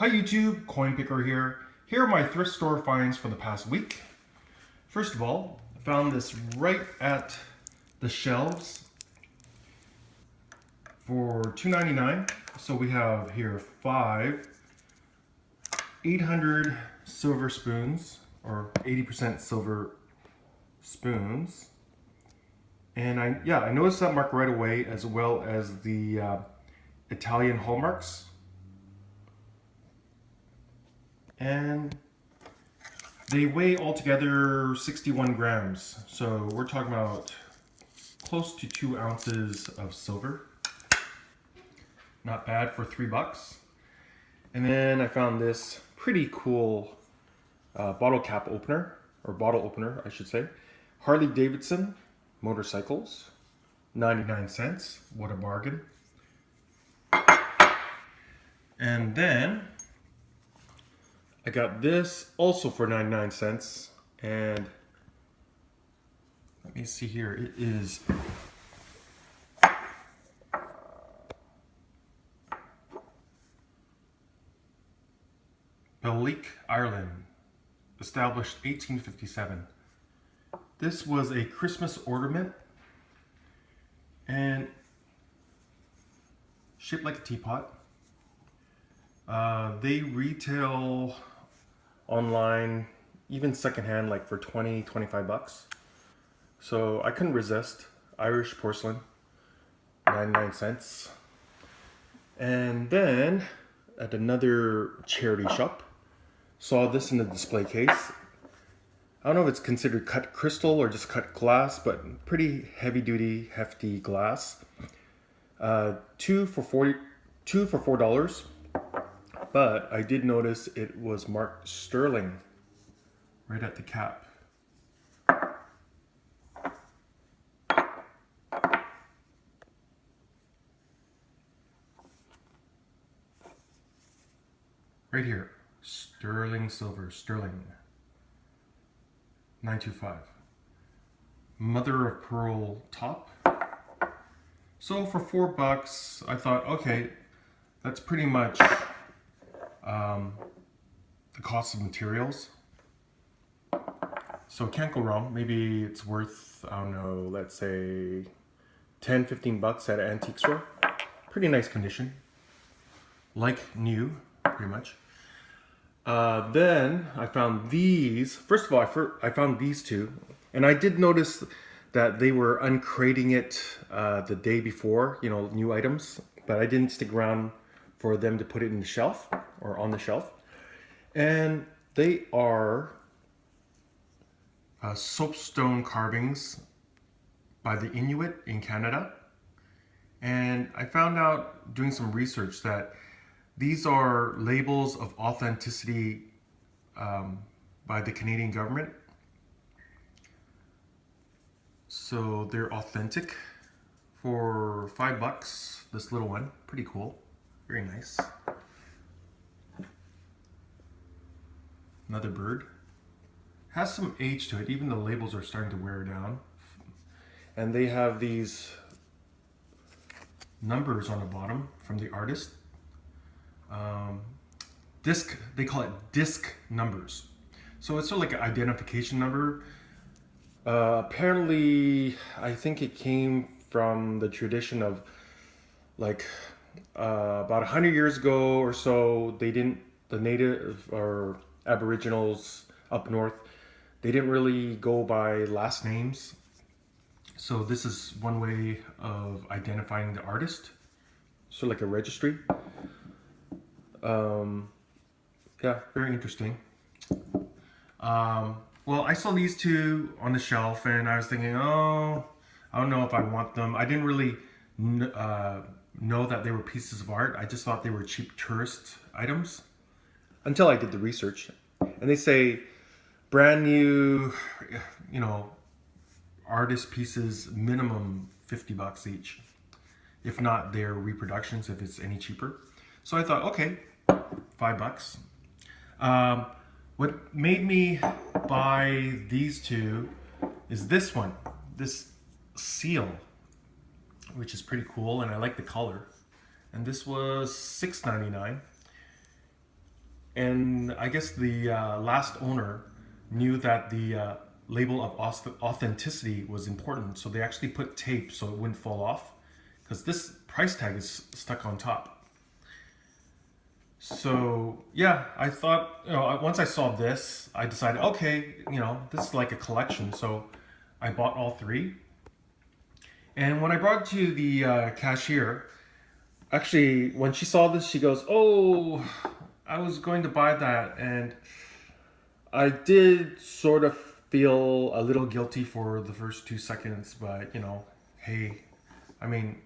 Hi YouTube, Coinpicker here. Here are my thrift store finds for the past week. First of all, I found this right at the shelves for $2.99. So we have here 5 800 silver spoons, or 80% silver spoons. And I noticed that mark right away, as well as the Italian hallmarks. And they weigh altogether 61 grams. So we're talking about close to 2 ounces of silver. Not bad for $3. And then I found this pretty cool bottle cap opener, or bottle opener, I should say. Harley Davidson motorcycles, 99 cents. What a bargain. And then I got this also for 99 cents, and let me see here, it is Leung, Ireland, established 1857. This was a Christmas ornament and shaped like a teapot. They retail online, even secondhand, like for 20-25 bucks. So I couldn't resist. Irish porcelain, 99 cents. And then at another charity shop, saw this in the display case. I don't know if it's considered cut crystal or just cut glass, but pretty heavy duty, hefty glass. Two for $4. But I did notice it was marked sterling right at the cap. Right here, sterling silver, sterling. 925. Mother of pearl top. So for $4, I thought, okay, that's pretty much the cost of materials. So can't go wrong. Maybe it's worth, I don't know, let's say 10-15 bucks at an antique store. Pretty nice condition. Like new, pretty much. Then I found these. First of all, I found these two. And I did notice that they were uncrating it the day before, you know, new items. But I didn't stick around for them to put it in the shelf or on the shelf. And they are soapstone carvings by the Inuit in Canada. And I found out doing some research that these are labels of authenticity by the Canadian government. So they're authentic for $5. This little one, pretty cool, very nice. Another bird. Has some age to it. Even the labels are starting to wear down. And they have these numbers on the bottom from the artist. Disc, they call it disc numbers. So it's sort of like an identification number. Apparently, I think it came from the tradition of like about 100 years ago or so, the native or Aboriginals up north, they didn't really go by last names. So this is one way of identifying the artist. Sort of like a registry. Yeah, very interesting. Well, I saw these two on the shelf and I was thinking, oh, I don't know if I want them. I didn't really know that they were pieces of art. I just thought they were cheap tourist items until I did the research. And they say brand new, you know, artist pieces, minimum 50 bucks each. If not their reproductions, if it's any cheaper. So I thought, okay, $5. What made me buy these two is this one, this seal, which is pretty cool, and I like the color. And this was $6.99. And I guess the last owner knew that the label of authenticity was important, so they actually put tape so it wouldn't fall off, because this price tag is stuck on top. So yeah, I thought, once I saw this, I decided, okay, this is like a collection. So I bought all three. And when I brought it to the cashier, actually, when she saw this, she goes, "Oh, I was going to buy that." And I did sort of feel a little guilty for the first 2 seconds, but hey, I mean,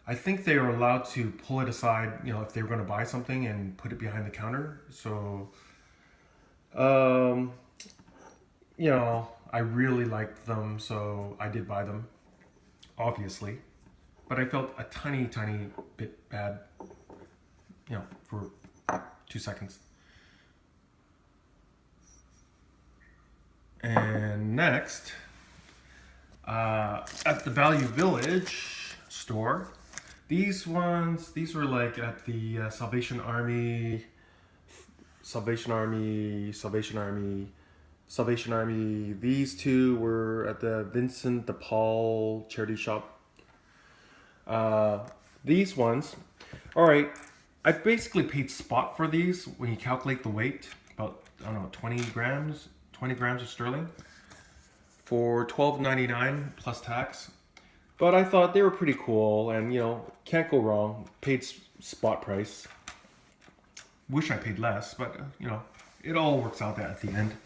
I think they are allowed to pull it aside, if they were going to buy something and put it behind the counter. So, um, I really liked them, so I did buy them, obviously. But I felt a tiny, tiny bit bad, for 2 seconds. And next, at the Value Village store, these were like at the Salvation Army, Salvation Army, Salvation Army, Salvation Army. These two were at the Vincent de Paul charity shop. These ones, all right, I basically paid spot for these when you calculate the weight, about, I don't know, 20 grams of sterling for $12.99 plus tax. But I thought they were pretty cool, and can't go wrong. Paid spot price. Wish I paid less, but it all works out at the end.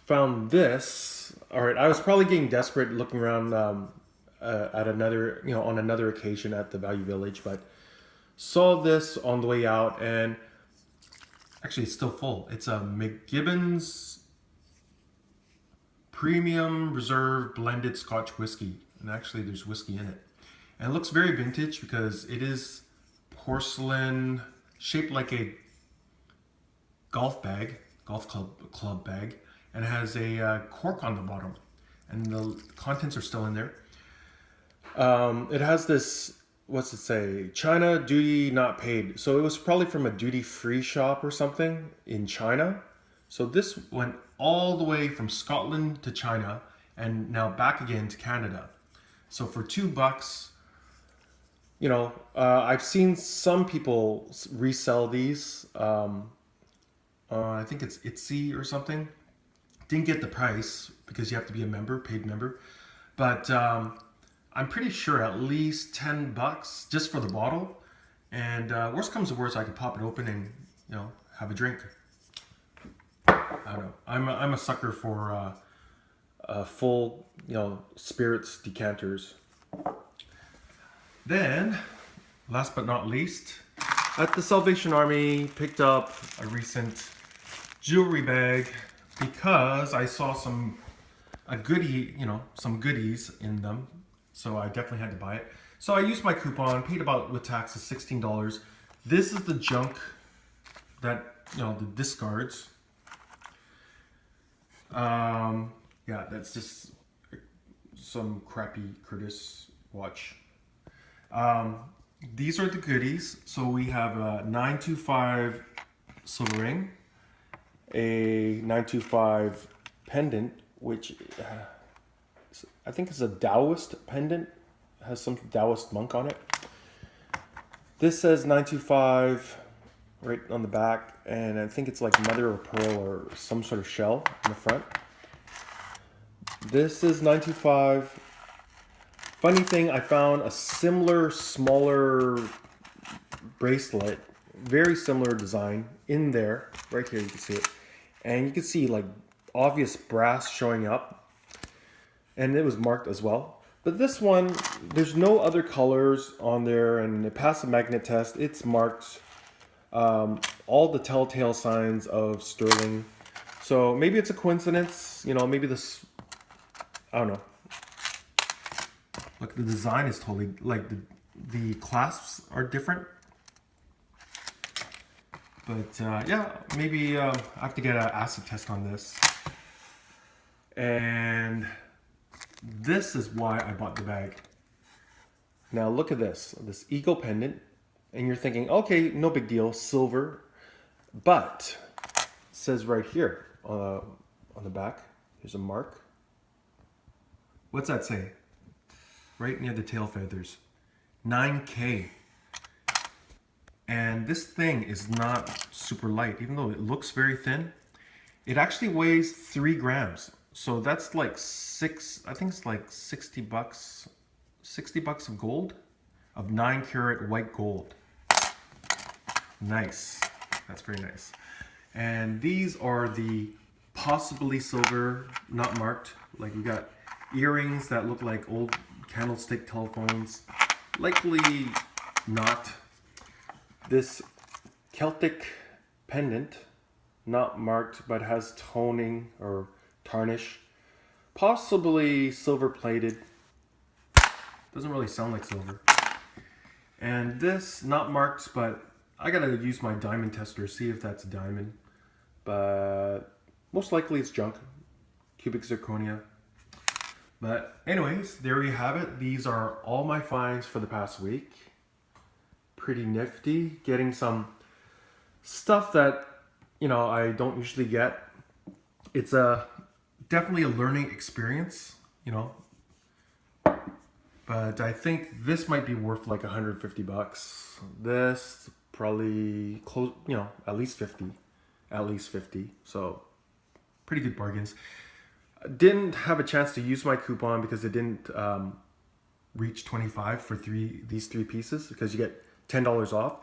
Found this. All right, I was probably getting desperate looking around at another, on another occasion at the Value Village, but saw this on the way out, and actually it's still full. It's a McGibbon's Premium Reserve Blended Scotch Whiskey, and actually there's whiskey in it. And it looks very vintage because it is porcelain, shaped like a golf club bag, and it has a cork on the bottom, and the contents are still in there. It has this, what's it say? China duty not paid. So it was probably from a duty-free shop or something in China. So this went all the way from Scotland to China and now back again to Canada. So for $2, I've seen some people resell these. I think it's Etsy or something. Didn't get the price because you have to be a member, paid member. But I'm pretty sure at least $10 just for the bottle. And worst comes to worst, I could pop it open and have a drink. I don't know. I'm a sucker for full spirits decanters. Then, last but not least, at the Salvation Army, picked up a recent jewelry bag because I saw some goodies in them. So I definitely had to buy it. So I used my coupon, paid about, with taxes, $16. This is the junk that, the discards. Yeah, that's just some crappy Curtis watch. These are the goodies. So we have a 925 silver ring, a 925 pendant, which I think it's a Taoist pendant. It has some Taoist monk on it. This says 925 right on the back, and I think it's like mother of pearl or some sort of shell in the front. This is 925. Funny thing, I found a similar, smaller bracelet, very similar design in there. Right here, you can see it. And you can see like obvious brass showing up. And it was marked as well. But this one, there's no other colors on there, and it passed the magnet test. It's marked all the telltale signs of sterling. So maybe it's a coincidence, maybe this, I don't know. Look, the design is totally, like the clasps are different. But yeah, maybe I have to get an acid test on this. And this is why I bought the bag. Now look at this Eagle pendant, and you're thinking, okay, no big deal, silver. But it says right here on the back, there's a mark. What's that say? Right near the tail feathers. 9K. And this thing is not super light, even though it looks very thin. It actually weighs 3 grams. So that's like I think it's like 60 bucks. 60 bucks of gold, of 9 karat white gold. Nice. That's very nice. And these are the possibly silver, not marked. Like we got earrings that look like old candlestick telephones. Likely not. This Celtic pendant, not marked, but has toning or tarnish. Possibly silver plated. Doesn't really sound like silver. And this, not marked, but I gotta use my diamond tester, see if that's a diamond. But most likely it's junk. Cubic zirconia. But anyways, there you have it. These are all my finds for the past week. Pretty nifty. Getting some stuff that, you know, I don't usually get. It's definitely a learning experience, you know. But I think this might be worth like 150 bucks. This probably close, you know, at least 50. At least 50. So pretty good bargains. Didn't have a chance to use my coupon because it didn't reach 25 for these three pieces, because you get $10 off.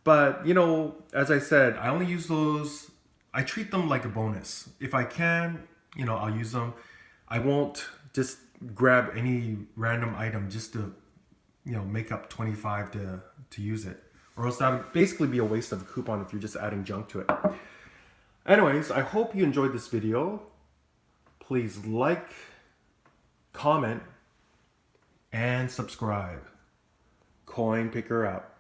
But, you know, as I said, I only use those, I treat them like a bonus. If I can, you know, I'll use them. I won't just grab any random item just to, you know, make up 25 to use it. Or else that would basically be a waste of a coupon if you're just adding junk to it. Anyways, I hope you enjoyed this video. Please like, comment, and subscribe. Coinpicker out.